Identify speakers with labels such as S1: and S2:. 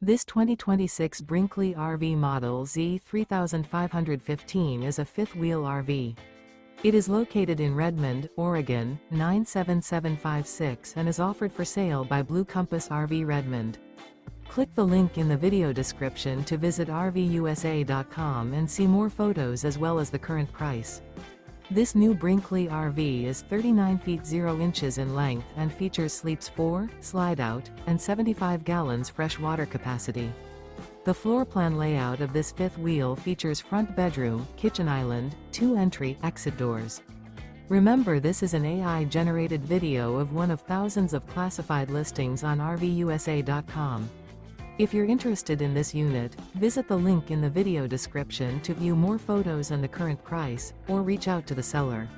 S1: This 2026 Brinkley RV Model Z 3515 is a fifth-wheel RV. It is located in Redmond, Oregon, 97756 and is offered for sale by Blue Compass RV Redmond. Click the link in the video description to visit RVUSA.com and see more photos as well as the current price. This new Brinkley RV is 39 feet 0 inches in length and features sleeps 4, slide-out, and 75 gallons fresh water capacity. The floor plan layout of this fifth wheel features front bedroom, kitchen island, 2 entry/exit doors. Remember, this is an AI-generated video of one of thousands of classified listings on RVUSA.com. If you're interested in this unit, visit the link in the video description to view more photos and the current price, or reach out to the seller.